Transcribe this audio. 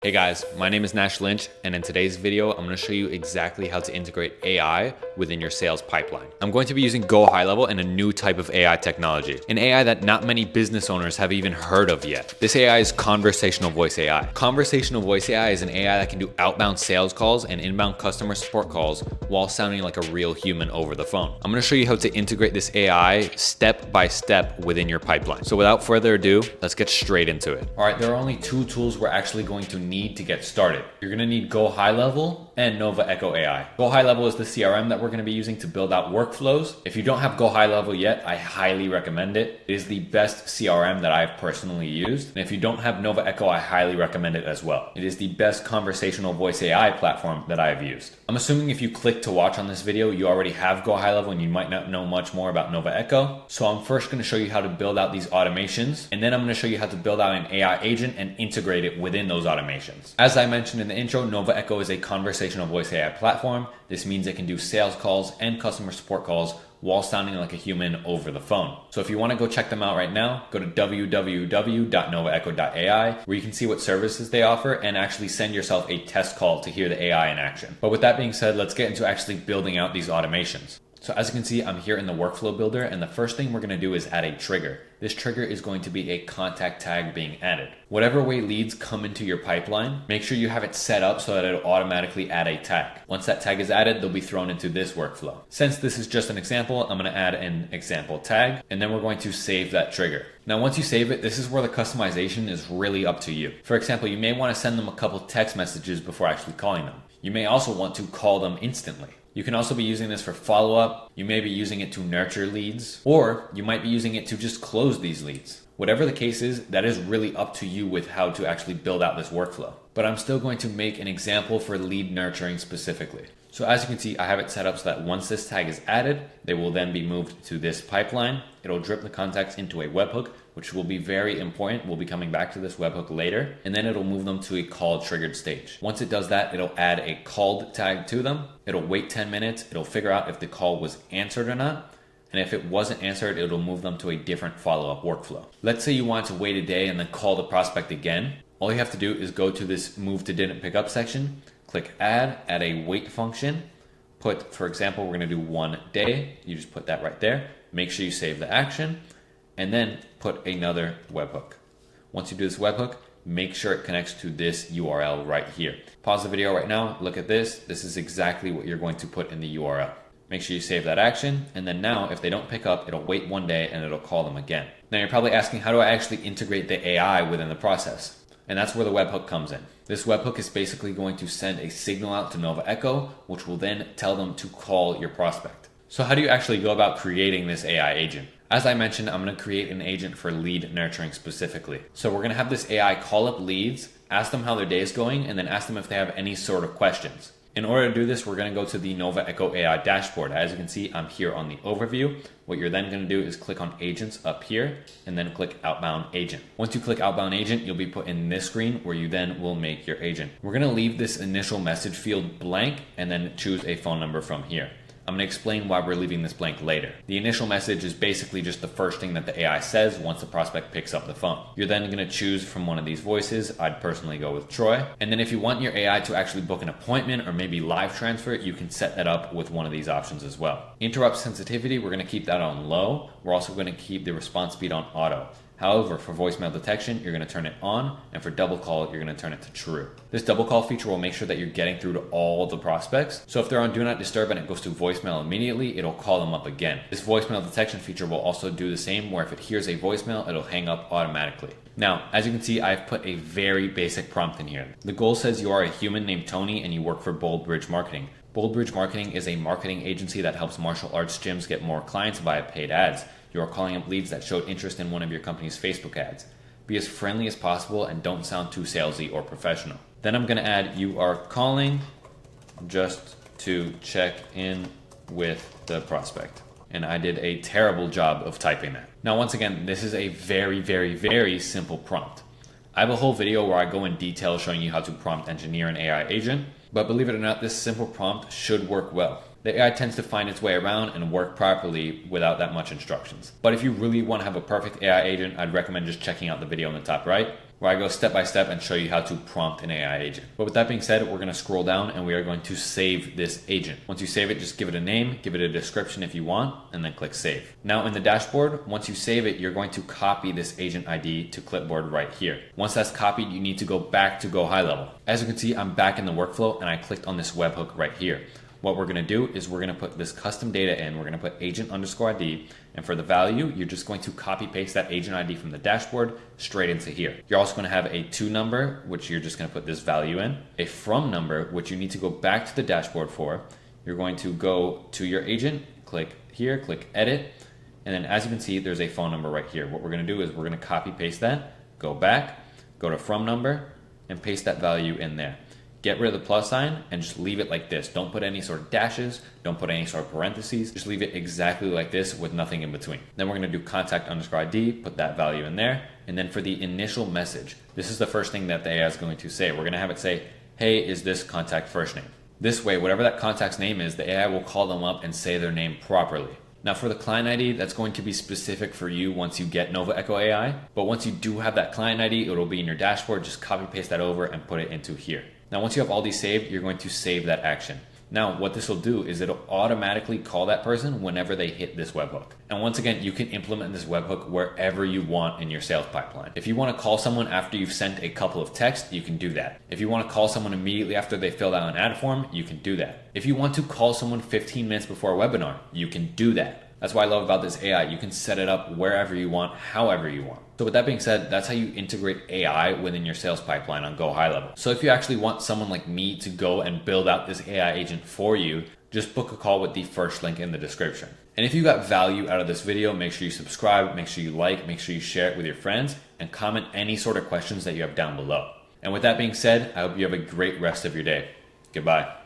Hey guys, my name is Nash Lynch, and in today's video, I'm going to show you exactly how to integrate AI within your sales pipeline. I'm going to be using GoHighLevel and a new type of AI technology, an AI that not many business owners have even heard of yet. This AI is conversational voice AI. Conversational voice AI is an AI that can do outbound sales calls and inbound customer support calls while sounding like a real human over the phone. I'm going to show you how to integrate this AI step by step within your pipeline. So without further ado, let's get straight into it. All right, there are only two tools we're actually going to need to get started. You're going to need GoHighLevel and Nova Echo AI. GoHighLevel is the CRM that we're going to be using to build out workflows. If you don't have GoHighLevel yet, I highly recommend it. It is the best CRM that I've personally used. And if you don't have Nova Echo, I highly recommend it as well. It is the best conversational voice AI platform that I've used. I'm assuming if you click to watch on this video, you already have GoHighLevel and you might not know much more about Nova Echo. So I'm first going to show you how to build out these automations, and then I'm going to show you how to build out an AI agent and integrate it within those automations. As I mentioned in the intro, Nova Echo is a conversational voice AI platform. This means it can do sales calls and customer support calls while sounding like a human over the phone. So if you want to go check them out right now, go to www.novaecho.ai, where you can see what services they offer and actually send yourself a test call to hear the AI in action. But with that being said, let's get into actually building out these automations. So as you can see, I'm here in the workflow builder, and the first thing we're going to do is add a trigger. This trigger is going to be a contact tag being added. Whatever way leads come into your pipeline, make sure you have it set up so that it'll automatically add a tag. Once that tag is added, they'll be thrown into this workflow. Since this is just an example, I'm going to add an example tag, and then we're going to save that trigger. Now, once you save it, this is where the customization is really up to you. For example, you may want to send them a couple text messages before actually calling them. You may also want to call them instantly. You can also be using this for follow-up. You may be using it to nurture leads, or you might be using it to just close these leads. Whatever the case is, that is really up to you with how to actually build out this workflow. But I'm still going to make an example for lead nurturing specifically. So as you can see, I have it set up so that once this tag is added, they will then be moved to this pipeline. It'll drip the contacts into a webhook, which will be very important. We'll be coming back to this webhook later, and then it'll move them to a call triggered stage. Once it does that, it'll add a called tag to them. It'll wait 10 minutes. It'll figure out if the call was answered or not. And if it wasn't answered, it'll move them to a different follow-up workflow. Let's say you want to wait a day and then call the prospect again. All you have to do is go to this move to didn't pick up section, click add a wait function, put, for example, we're going to do 1 day. You just put that right there. Make sure you save the action, and then put another webhook. Once you do this webhook, make sure it connects to this URL right here. Pause the video right now, look at this. This is exactly what you're going to put in the URL. Make sure you save that action, and then now if they don't pick up, it'll wait 1 day and it'll call them again. Now you're probably asking, how do I actually integrate the AI within the process? And that's where the webhook comes in. This webhook is basically going to send a signal out to Nova Echo, which will then tell them to call your prospect. So how do you actually go about creating this AI agent? As I mentioned, I'm going to create an agent for lead nurturing specifically. So we're going to have this AI call up leads, ask them how their day is going, and then ask them if they have any sort of questions. In order to do this, we're going to go to the Nova Echo AI dashboard. As you can see, I'm here on the overview. What you're then going to do is click on agents up here and then click outbound agent. Once you click outbound agent, you'll be put in this screen where you then will make your agent. We're going to leave this initial message field blank and then choose a phone number from here. I'm going to explain why we're leaving this blank later. The initial message is basically just the first thing that the AI says once the prospect picks up the phone. You're then going to choose from one of these voices. I'd personally go with Troy. And then if you want your AI to actually book an appointment or maybe live transfer, you can set that up with one of these options as well. Interrupt sensitivity, we're going to keep that on low. We're also going to keep the response speed on auto. However, for voicemail detection, you're going to turn it on, and for double call, you're going to turn it to true. This double call feature will make sure that you're getting through to all the prospects. So if they're on do not disturb and it goes to voicemail immediately, it'll call them up again. This voicemail detection feature will also do the same, where if it hears a voicemail, it'll hang up automatically. Now, as you can see, I've put a very basic prompt in here. The goal says you are a human named Tony and you work for Bold Bridge Marketing. Bold Bridge Marketing is a marketing agency that helps martial arts gyms get more clients via paid ads. You are calling up leads that showed interest in one of your company's Facebook ads. Be as friendly as possible and don't sound too salesy or professional. Then I'm going to add, you are calling just to check in with the prospect. And I did a terrible job of typing that. Now, once again, this is a very, very, very simple prompt. I have a whole video where I go in detail showing you how to prompt engineer an AI agent, but believe it or not, this simple prompt should work well. The AI tends to find its way around and work properly without that much instructions. But if you really want to have a perfect AI agent, I'd recommend just checking out the video on the top right. where I go step by step and show you how to prompt an AI agent. But with that being said, we're going to scroll down and we are going to save this agent. Once you save it, just give it a name, give it a description if you want, and then click save. Now in the dashboard, once you save it, you're going to copy this agent ID to clipboard right here. Once that's copied, you need to go back to GoHighLevel. As you can see, I'm back in the workflow and I clicked on this webhook right here. What we're going to do is we're going to put this custom data in. We're going to put agent_ID, and for the value, you're just going to copy paste that agent ID from the dashboard straight into here. You're also going to have a to number, which you're just going to put this value in, a from number, which you need to go back to the dashboard for. You're going to go to your agent, click here, click edit, and then as you can see, there's a phone number right here. What we're going to do is we're going to copy paste that, go back, go to from number, and paste that value in there. Get rid of the plus sign and just leave it like this. Don't put any sort of dashes, don't put any sort of parentheses, just leave it exactly like this with nothing in between. Then we're gonna do contact_ID, put that value in there. And then for the initial message, this is the first thing that the AI is going to say. We're gonna have it say, hey, is this contact first name? This way, whatever that contact's name is, the AI will call them up and say their name properly. Now for the client ID, that's going to be specific for you once you get Nova Echo AI. But once you do have that client ID, it'll be in your dashboard. Just copy paste that over and put it into here. Now once you have all these saved, you're going to save that action. Now what this will do is it'll automatically call that person whenever they hit this webhook. And once again, you can implement this webhook wherever you want in your sales pipeline. If you want to call someone after you've sent a couple of texts, you can do that. If you want to call someone immediately after they filled out an ad form, you can do that. If you want to call someone 15 minutes before a webinar, you can do that. That's what I love about this AI. You can set it up wherever you want, however you want. So with that being said, that's how you integrate AI within your sales pipeline on GoHighLevel. So if you actually want someone like me to go and build out this AI agent for you, just book a call with the first link in the description. And if you got value out of this video, make sure you subscribe, make sure you like, make sure you share it with your friends, and comment any sort of questions that you have down below. And with that being said, I hope you have a great rest of your day. Goodbye.